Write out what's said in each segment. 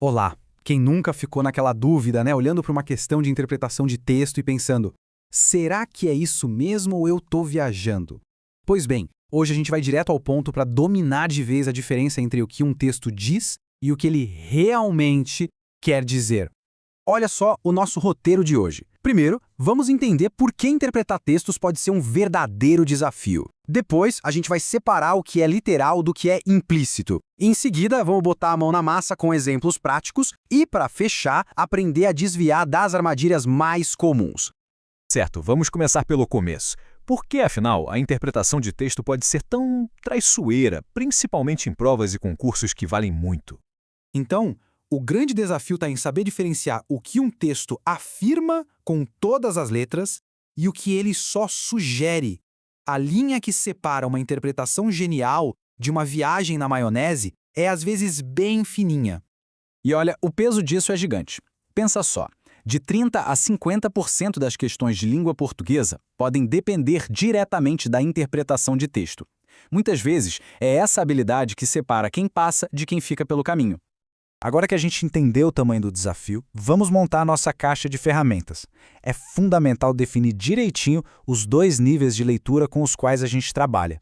Olá! Quem nunca ficou naquela dúvida, né? Olhando para uma questão de interpretação de texto e pensando: será que é isso mesmo ou eu tô viajando? Pois bem, hoje a gente vai direto ao ponto para dominar de vez a diferença entre o que um texto diz e o que ele realmente quer dizer. Olha só o nosso roteiro de hoje. Primeiro, vamos entender por que interpretar textos pode ser um verdadeiro desafio. Depois, a gente vai separar o que é literal do que é implícito. Em seguida, vamos botar a mão na massa com exemplos práticos e, para fechar, aprender a desviar das armadilhas mais comuns. Certo, vamos começar pelo começo. Por que, afinal, a interpretação de texto pode ser tão traiçoeira, principalmente em provas e concursos que valem muito? Então, o grande desafio está em saber diferenciar o que um texto afirma com todas as letras e o que ele só sugere. A linha que separa uma interpretação genial de uma viagem na maionese é às vezes bem fininha. E olha, o peso disso é gigante. Pensa só, de 30% a 50% das questões de língua portuguesa podem depender diretamente da interpretação de texto. Muitas vezes, é essa habilidade que separa quem passa de quem fica pelo caminho. Agora que a gente entendeu o tamanho do desafio, vamos montar a nossa caixa de ferramentas. É fundamental definir direitinho os dois níveis de leitura com os quais a gente trabalha.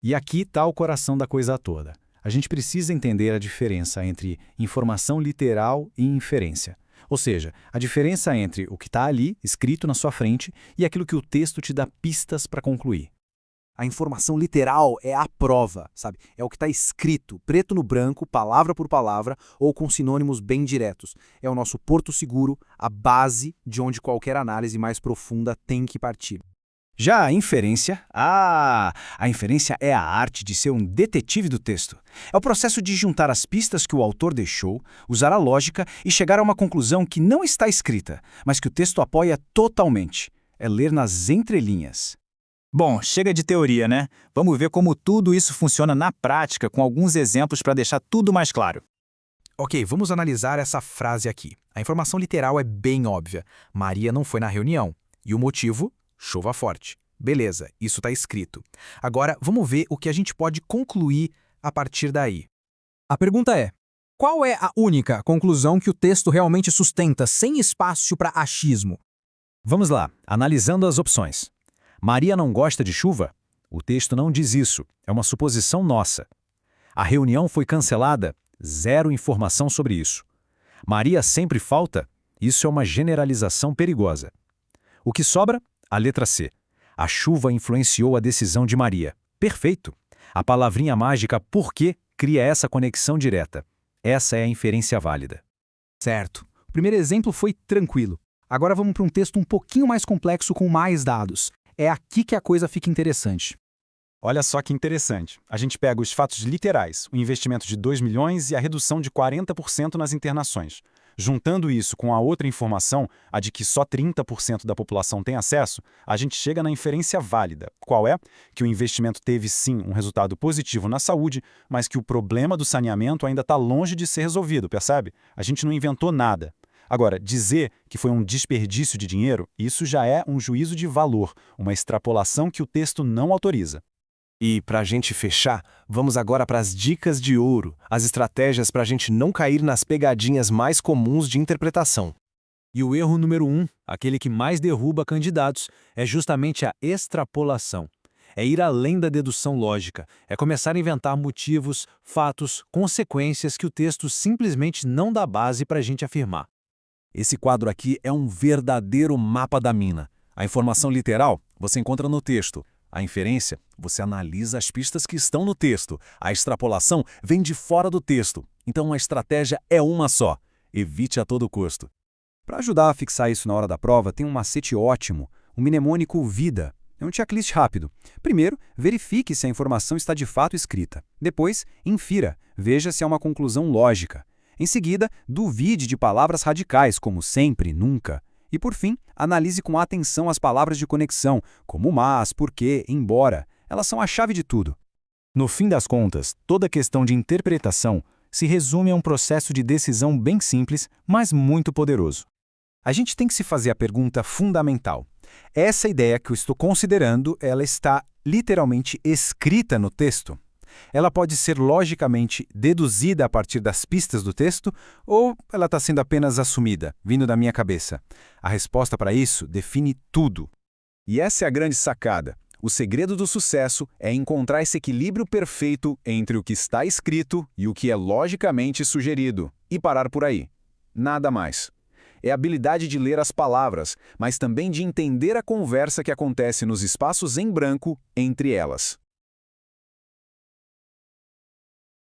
E aqui está o coração da coisa toda. A gente precisa entender a diferença entre informação literal e inferência. Ou seja, a diferença entre o que está ali, escrito na sua frente, e aquilo que o texto te dá pistas para concluir. A informação literal é a prova, sabe? É o que está escrito, preto no branco, palavra por palavra, ou com sinônimos bem diretos. É o nosso porto seguro, a base de onde qualquer análise mais profunda tem que partir. Já a inferência, a inferência é a arte de ser um detetive do texto. É o processo de juntar as pistas que o autor deixou, usar a lógica e chegar a uma conclusão que não está escrita, mas que o texto apoia totalmente. É ler nas entrelinhas. Bom, chega de teoria, né? Vamos ver como tudo isso funciona na prática com alguns exemplos para deixar tudo mais claro. Ok, vamos analisar essa frase aqui. A informação literal é bem óbvia. Maria não foi na reunião. E o motivo? Chuva forte. Beleza, isso está escrito. Agora, vamos ver o que a gente pode concluir a partir daí. A pergunta é: qual é a única conclusão que o texto realmente sustenta, sem espaço para achismo? Vamos lá, analisando as opções. Maria não gosta de chuva? O texto não diz isso, é uma suposição nossa. A reunião foi cancelada? Zero informação sobre isso. Maria sempre falta? Isso é uma generalização perigosa. O que sobra? A letra C. A chuva influenciou a decisão de Maria. Perfeito! A palavrinha mágica porque cria essa conexão direta. Essa é a inferência válida. Certo. O primeiro exemplo foi tranquilo. Agora vamos para um texto um pouquinho mais complexo com mais dados. É aqui que a coisa fica interessante. Olha só que interessante. A gente pega os fatos literais, o investimento de 2 milhões e a redução de 40% nas internações. Juntando isso com a outra informação, a de que só 30% da população tem acesso, a gente chega na inferência válida. Qual é? Que o investimento teve sim um resultado positivo na saúde, mas que o problema do saneamento ainda está longe de ser resolvido, percebe? A gente não inventou nada. Agora, dizer que foi um desperdício de dinheiro, isso já é um juízo de valor, uma extrapolação que o texto não autoriza. E, para a gente fechar, vamos agora para as dicas de ouro, as estratégias para a gente não cair nas pegadinhas mais comuns de interpretação. E o erro número 1, aquele que mais derruba candidatos, é justamente a extrapolação. É ir além da dedução lógica, é começar a inventar motivos, fatos, consequências que o texto simplesmente não dá base para a gente afirmar. Esse quadro aqui é um verdadeiro mapa da mina. A informação literal você encontra no texto. A inferência, você analisa as pistas que estão no texto. A extrapolação vem de fora do texto. Então a estratégia é uma só. Evite a todo custo. Para ajudar a fixar isso na hora da prova, tem um macete ótimo, o mnemônico VIDA. É um checklist rápido. Primeiro, verifique se a informação está de fato escrita. Depois, infira. Veja se há uma conclusão lógica. Em seguida, duvide de palavras radicais, como sempre, nunca. E, por fim, analise com atenção as palavras de conexão, como mas, porque, embora. Elas são a chave de tudo. No fim das contas, toda questão de interpretação se resume a um processo de decisão bem simples, mas muito poderoso. A gente tem que se fazer a pergunta fundamental. Essa ideia que eu estou considerando, ela está literalmente escrita no texto? Ela pode ser logicamente deduzida a partir das pistas do texto ou ela está sendo apenas assumida, vindo da minha cabeça? A resposta para isso define tudo. E essa é a grande sacada. O segredo do sucesso é encontrar esse equilíbrio perfeito entre o que está escrito e o que é logicamente sugerido, e parar por aí. Nada mais. É a habilidade de ler as palavras, mas também de entender a conversa que acontece nos espaços em branco entre elas.